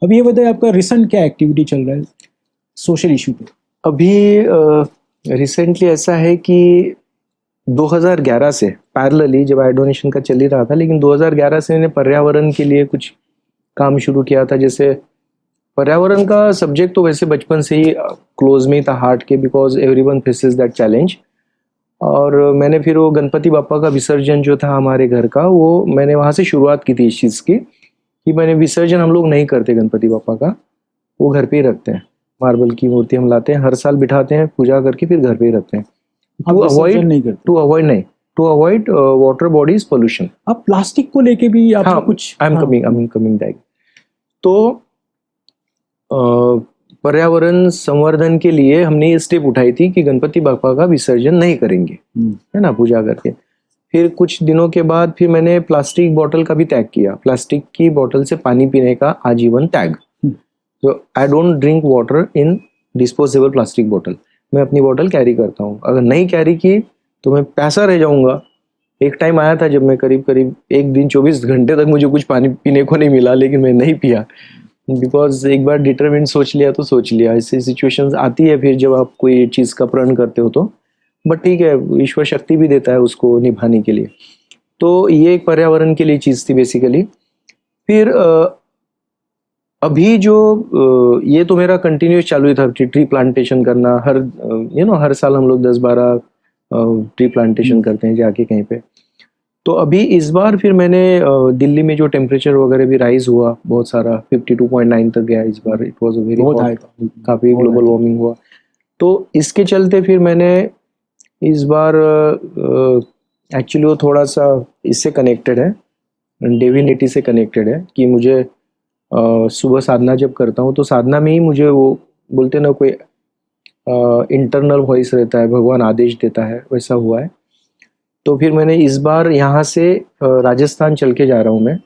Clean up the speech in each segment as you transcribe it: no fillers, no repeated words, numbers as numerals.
अभी ये बताइए आपका रिसेंट क्या एक्टिविटी चल रहा है सोशल इशू पे? अभी रिसेंटली ऐसा है कि 2011 से पैरेलली जब आई डोनेशन का चल ही रहा था, लेकिन 2011 से मैंने पर्यावरण के लिए कुछ काम शुरू किया था। जैसे पर्यावरण का सब्जेक्ट तो वैसे बचपन से ही क्लोज में ही था हार्ट के, because everyone faces that challenge. और मैंने फिर वो गणपति बापा का विसर्जन जो था हमारे घर का, वो मैंने वहाँ से शुरुआत की थी इस चीज़ की, कि मैंने विसर्जन हम लोग नहीं करते गणपति बापा का, वो घर पे ही रखते हैं। मार्बल की मूर्ति हम लाते हैं, हर साल बिठाते हैं, पूजा करके फिर घर पे ही रखते हैं। आप टू विसर्जन अवॉइड नहीं करते? टू अवॉइड नहीं, to avoid water bodies pollution. आप प्लास्टिक को लेके भी आपने हाँ, कुछ? I am coming that. तो पर्यावरण संवर्धन के लिए हमने ये स्टेप उठाई थी कि गणपति बापा का विसर्जन नहीं करेंगे, है ना, पूजा करके। फिर कुछ दिनों के बाद फिर मैंने प्लास्टिक बोतल का भी त्याग किया, प्लास्टिक की बोतल से पानी पीने का आजीवन त्याग। तो I don't drink water in disposable plastic बोतल। मैं अपनी बोतल कैरी करता हूँ, अगर नहीं कैरी की तो मैं प्यासा रह जाऊंगा। एक टाइम आया था जब मैं करीब करीब एक दिन 24 घंटे तक मुझे कुछ पानी पीने को नहीं मिला, लेकिन मैं नहीं पिया, बिकॉज एक बार डिटरमिन सोच लिया तो सोच लिया। ऐसी सिचुएशंस आती है फिर जब आप कोई चीज़ का प्रण करते हो तो, बट ठीक है, ईश्वर शक्ति भी देता है उसको निभाने के लिए। तो ये एक पर्यावरण के लिए चीज़ थी बेसिकली। फिर अभी जो ये तो मेरा कंटिन्यूस चालू ही था, ट्री प्लांटेशन करना। हर हर साल हम लोग 10-12 ट्री प्लांटेशन करते हैं जाके कहीं पे। तो अभी इस बार फिर मैंने दिल्ली में जो टेम्परेचर वगैरह भी राइज हुआ बहुत सारा, 52.9 तक गया इस बार। इट वाज अ वेरी बहुत हाई हॉट, था, काफ़ी ग्लोबल वार्मिंग हुआ। तो इसके चलते फिर मैंने इस बार एक्चुअली वो थोड़ा सा इससे कनेक्टेड है, डिविनिटी से कनेक्टेड है, कि मुझे सुबह साधना जब करता हूँ तो साधना में ही मुझे वो बोलते ना, कोई इंटरनल वॉइस रहता है, भगवान आदेश देता है, वैसा हुआ है। तो फिर मैंने इस बार यहाँ से राजस्थान चल के जा रहा हूँ मैं,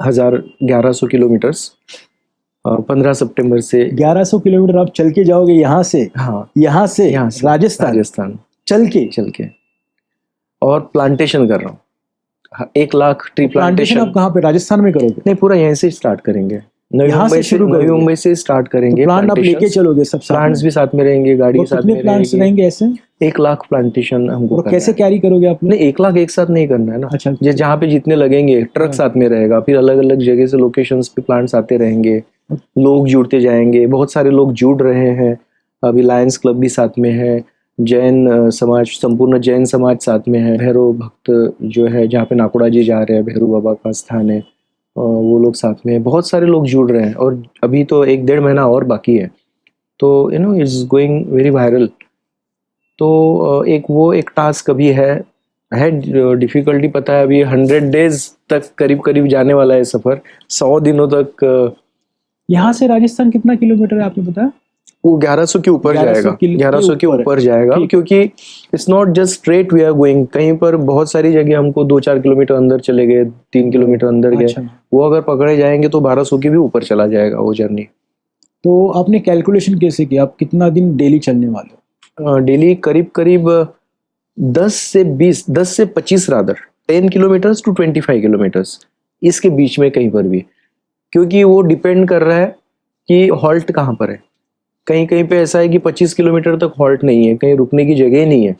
1100 किलोमीटर्स, 15 सितंबर से। 1100 किलोमीटर आप चल के जाओगे यहाँ से? हाँ, यहाँ से राजस्थान चल के? और प्लांटेशन कर रहा हूँ। 1 लाख ट्री प्लांटेशन आप कहाँ पे, राजस्थान में करोगे? नहीं, पूरा यहीं से स्टार्ट करेंगे। नवी मुंबई से स्टार्ट करेंगे। प्लांट आप लेके चलोगे सब? प्लांट्स भी साथ में रहेंगे, गाड़ी साथ में प्लांट्स रहेंगे ऐसे? 1 लाख प्लांटेशन हमको करना कैसे है। कैरी करोगे आप? नहीं, 1 लाख एक साथ नहीं करना है ना। अच्छा, जहाँ पे जितने लगेंगे ट्रक साथ में रहेगा, फिर अलग अलग जगह से लोकेशंस पे प्लांट्स आते रहेंगे, लोग जुड़ते जाएंगे। बहुत सारे लोग जुड़ रहे हैं अभी, लायंस क्लब भी साथ में है, जैन समाज, संपूर्ण जैन समाज साथ में है, भैरव भक्त जो है जहाँ पे नाकुड़ा जी जा रहे हैं, भैरव बाबा का स्थान है, वो लोग साथ में है। बहुत सारे लोग जुड़ रहे हैं और अभी तो 1-1.5 महीना और बाकी है, तो इट्स गोइंग वेरी वायरल। तो एक टास्क अभी है डिफिकल्टी, पता है अभी 100 डेज तक करीब करीब जाने वाला है सफर, 100 दिनों तक। यहाँ से राजस्थान कितना किलोमीटर है आपने बताया? वो 1100 के ऊपर जाएगा, 1100 के ऊपर जाएगा, क्योंकि it's not just straight we are going. कहीं पर बहुत सारी जगह हमको 2-4 किलोमीटर अंदर चले गए, 3 किलोमीटर अंदर गए। अच्छा। वो अगर पकड़े जाएंगे तो 1200 के भी ऊपर चला जाएगा वो जर्नी। तो आपने कैलकुलेशन कैसे किया, आप कितना दिन डेली चलने वाले हो? डेली करीब करीब 10 से 25 रादर 10 किलोमीटर्स टू 25 किलोमीटर्स, इसके बीच में कहीं पर भी, क्योंकि वो डिपेंड कर रहा है कि हॉल्ट कहाँ पर है। कहीं कहीं पे ऐसा है कि 25 किलोमीटर तक हॉल्ट नहीं है, कहीं रुकने की जगह ही नहीं है,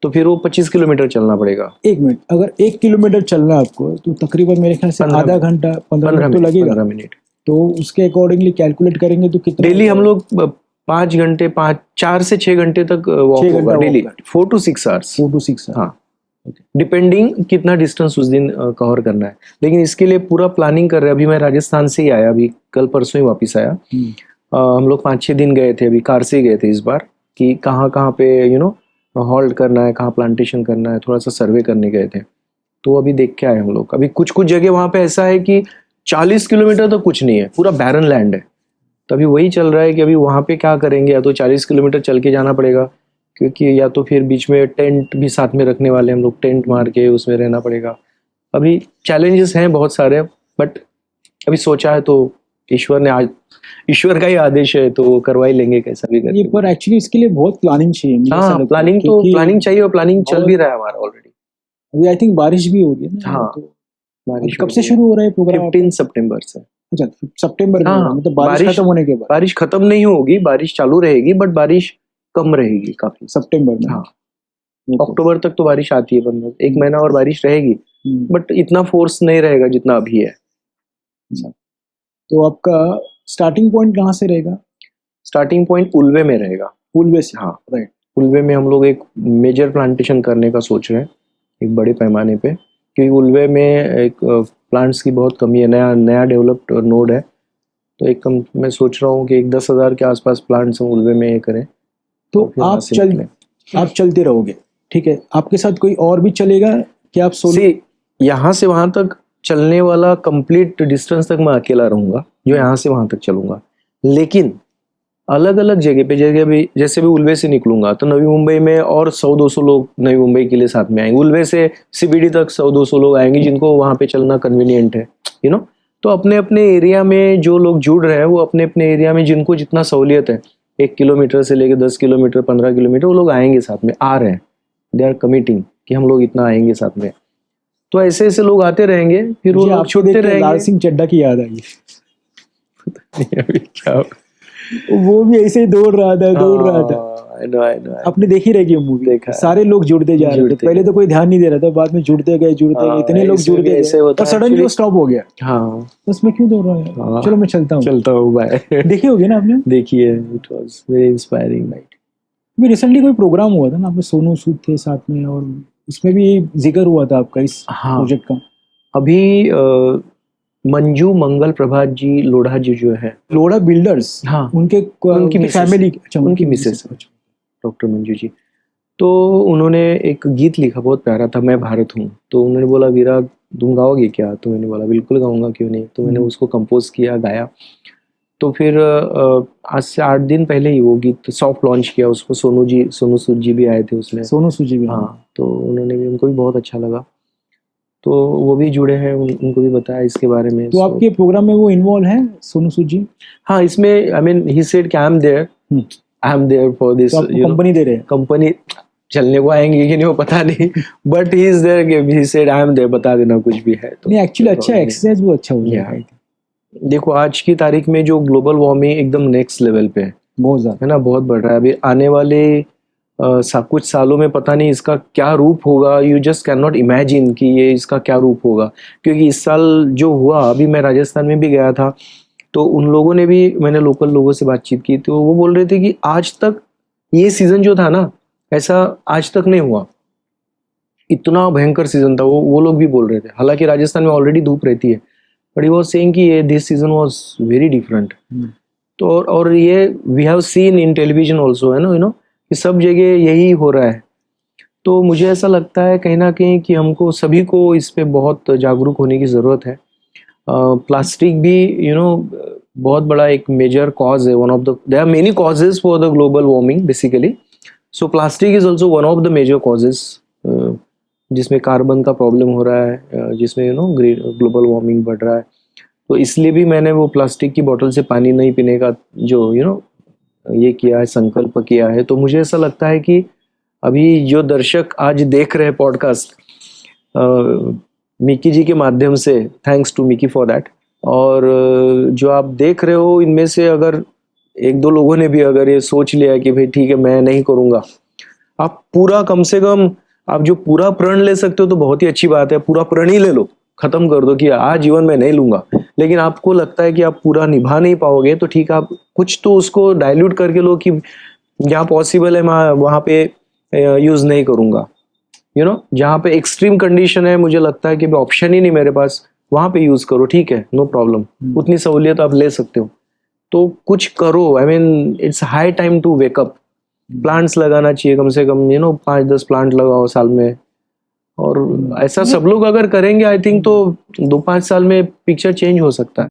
तो फिर वो 25 किलोमीटर चलना पड़ेगा। 1 मिनट, अगर 1 किलोमीटर चलना है आपको तो तकरीबन मेरे ख्याल से आधा घंटा 15 मिनट तो लगेगा। 15 मिनट। तो उसके अकॉर्डिंगली कैलकुलेट करेंगे तो कितना डेली हम लोग 5 घंटे, 4 से 6 घंटे तक वॉक होगा डेली, 4 to 6 आवर्स। 4 to 6 हाँ, डिपेंडिंग कितना डिस्टेंस उस दिन कवर करना है। लेकिन इसके लिए पूरा प्लानिंग कर रहे हैं। अभी मैं राजस्थान से ही आया, अभी कल परसों ही वापस आया। हम लोग 5-6 दिन गए थे, अभी कार से गए थे इस बार, कि कहाँ कहाँ पे हॉल्ट करना है, कहाँ प्लांटेशन करना है, थोड़ा सा सर्वे करने गए थे। तो अभी देख के आए हम लोग। अभी कुछ कुछ जगह वहाँ पे ऐसा है कि 40 किलोमीटर तो कुछ नहीं है, पूरा बैरन लैंड है। तो अभी वही चल रहा है कि अभी वहाँ पे क्या करेंगे, या तो 40 किलोमीटर चल के जाना पड़ेगा, क्योंकि या तो फिर बीच में टेंट भी साथ में रखने वाले हम लोग, टेंट मार के उसमें रहना पड़ेगा। अभी चैलेंजेस हैं बहुत सारे, बट अभी सोचा है तो ईश्वर का ही आदेश है, तो करवा ही लेंगे कैसा भी करके। ये पर एक्चुअली इसके लिए बहुत प्लानिंग चाहिए। हाँ, प्लानिंग चाहिए, और प्लानिंग चल भी रहा है हमारा ऑलरेडी। अभी आई थिंक बारिश भी हो रही है ना? हाँ, तो बारिश कब से शुरू हो रहा है प्रोग्राम? 15 सितंबर से। अच्छा, सितंबर में हाँ, होगा, मतलब बारिश खत्म होने के बाद। बारिश खत्म नहीं होगी, बारिश चालू रहेगी, बट बारिश कम रहेगी काफी सितंबर में। हाँ, अक्टूबर तक तो बारिश आती है, 1 महीना और बारिश रहेगी, बट इतना फोर्स नहीं रहेगा जितना अभी है। तो आपका स्टार्टिंग पॉइंट कहाँ से रहेगा? स्टार्टिंग पॉइंट उल्वे में रहेगा। उल्वे से? हाँ, राइट। उल्वे में हम लोग एक मेजर प्लांटेशन करने का सोच रहे हैं, एक बड़े पैमाने पे, क्योंकि उल्वे में एक प्लांट्स की बहुत कमी है, नया डेवलप्ड नोड है। तो मैं सोच रहा हूँ कि एक 10,000 के आसपास प्लांट्स हम उल्वे में ये करें। तो आप चलते रहोगे, ठीक है? आपके साथ कोई और भी चलेगा कि आप सोलो? यहाँ से वहां तक चलने वाला कंप्लीट डिस्टेंस तक मैं अकेला रहूंगा, जो यहाँ से वहां तक चलूंगा। लेकिन अलग अलग जगह भी, जैसे भी उल्वे से निकलूंगा तो नवी मुंबई में और 100-200 लोग नवी मुंबई के लिए साथ में आएंगे। उल्वे से सीबीडी तक 100-200 लोग आएंगे जिनको वहां पे चलना कन्वीनियंट है, यू नो। तो अपने अपने एरिया में जो लोग जुड़ रहे हैं, वो अपने अपने एरिया में जिनको जितना सहूलियत है, 1 किलोमीटर से लेकर 10 किलोमीटर 15 किलोमीटर, वो लोग आएंगे साथ में, आ रहे हैं, दे आर कमिटिंग कि हम लोग इतना आएंगे साथ में। तो ऐसे ऐसे लोग आते रहेंगे, फिर वो लोग छूटते रहेंगे। लाल सिंह चड्ढा की याद आई। क्या वो भी ऐसे ही दौड़ रहा था। I know. आपने देखी रहेगी वो मूवी? देखा। सारे लोग जुड़ते जा रहे थे, पहले तो कोई ध्यान नहीं दे रहा था, बाद में जुड़ते गए इतने लोग जुड़ते गए और सडनली वो स्टॉप हो गया। हाँ, उसमें क्यों दौड़ रहा है? चलो मैं चलता हूँ, बाय। देखी होगी ना आपने? देखी है, it was very inspiring night. अभी रिसेंटली कोई प्रोग्राम हुआ था ना, आपने सोनू सूद थे साथ में, और उसमें भी जिक्र हुआ था आपका इस प्रोजेक्ट का। अभी मंजू मंगल प्रभात जी लोढ़ा जी जो है, लोढ़ा बिल्डर्स, हाँ, उनकी फैमिली, अच्छा उनकी मिसेस डॉक्टर मंजू जी। तो उन्होंने एक गीत लिखा, बहुत प्यारा था, मैं भारत हूँ। तो उन्होंने बोला, वीरा तुम गाओगे क्या? तो मैंने बोला बिल्कुल गाऊंगा, क्यों नहीं। तो मैंने उसको कंपोज किया, गाया। तो फिर आज से 8 दिन पहले ही वो गीत सॉफ्ट लॉन्च किया उसको। सोनू सूद जी भी आए थे उसमें। सोनू सूद जी भी? हाँ, तो उनको भी बहुत अच्छा लगा, तो वो भी जुड़े हैं, उनको भी बताया इसके बारे में। तो आपके प्रोग्राम में वो इन्वॉल्व है सोनू सूद जी? हाँ, इसमें आई मीन ही सेड कि I am there for this. Company दे रहे हैं? कंपनी चलने को आएंगे कि नहीं वो पता नहीं, but he is there, he said I am there, बता देना कुछ भी है तो। नहीं, एक्चुअली अच्छा एक्सरसाइज वो अच्छा हो जाएगा। देखो आज की तारीख में जो ग्लोबल वार्मिंग एकदम नेक्स्ट लेवल पे है, बहुत ज्यादा है ना, बहुत बढ़ रहा है। अभी आने वाले कुछ सालों में पता नहीं इसका क्या रूप होगा। You just can not imagine कि ये इसका क्या रूप होगा। क्योंकि इस साल जो हुआ, अभी मैं राजस्थान में भी गया था, तो उन लोगों ने भी, मैंने लोकल लोगों से बातचीत की, तो वो बोल रहे थे कि आज तक ये सीजन जो था ना, ऐसा आज तक नहीं हुआ, इतना भयंकर सीजन था। वो लोग भी बोल रहे थे। हालांकि राजस्थान में ऑलरेडी धूप रहती है, बट ही वाज सेइंग कि ये this season was very different. तो और ये we have seen in television also, है ना, यू नो, कि सब जगह यही हो रहा है। तो मुझे ऐसा लगता है कहीं ना कहीं कि हमको सभी को इस पे बहुत जागरूक होने की ज़रूरत है। प्लास्टिक भी यू नो बहुत बड़ा एक मेजर कॉज है, one of the, there are many causes for the global warming basically. So plastic is also one of the major causes, जिसमें कार्बन का प्रॉब्लम हो रहा है, जिसमें यू नो ग्लोबल वार्मिंग बढ़ रहा है। तो इसलिए भी मैंने वो प्लास्टिक की बोतल से पानी नहीं पीने का जो यू नो ये किया है, संकल्प किया है। तो मुझे ऐसा लगता है कि अभी जो दर्शक आज देख रहे हैं पॉडकास्ट मिकी जी के माध्यम से, thanks to Mickey for that, और जो आप देख रहे हो, इनमें से अगर 1-2 लोगों ने भी अगर ये सोच लिया कि भाई ठीक है मैं नहीं करूँगा, आप पूरा, कम से कम आप जो पूरा प्रण ले सकते हो तो बहुत ही अच्छी बात है, पूरा प्रण ही ले लो, खत्म कर दो कि आज जीवन में नहीं लूंगा। लेकिन आपको लगता है कि आप पूरा निभा नहीं पाओगे, तो ठीक है, आप कुछ तो उसको डाइल्यूट करके लो कि जहाँ पॉसिबल है मैं वहाँ पे यूज नहीं करूंगा, यू नो। जहाँ पे एक्सट्रीम कंडीशन है, मुझे लगता है कि ऑप्शन ही नहीं मेरे पास, वहाँ पे यूज करो, ठीक है, नो प्रॉब्लम, उतनी सहूलियत आप ले सकते हो तो कुछ करो। I mean it's high time to wake up. Plants लगाना चाहिए, कम से कम यू नो 5-10 प्लांट लगाओ साल में, और ऐसा सब लोग अगर करेंगे, आई थिंक तो 2-5 साल में पिक्चर चेंज हो सकता है।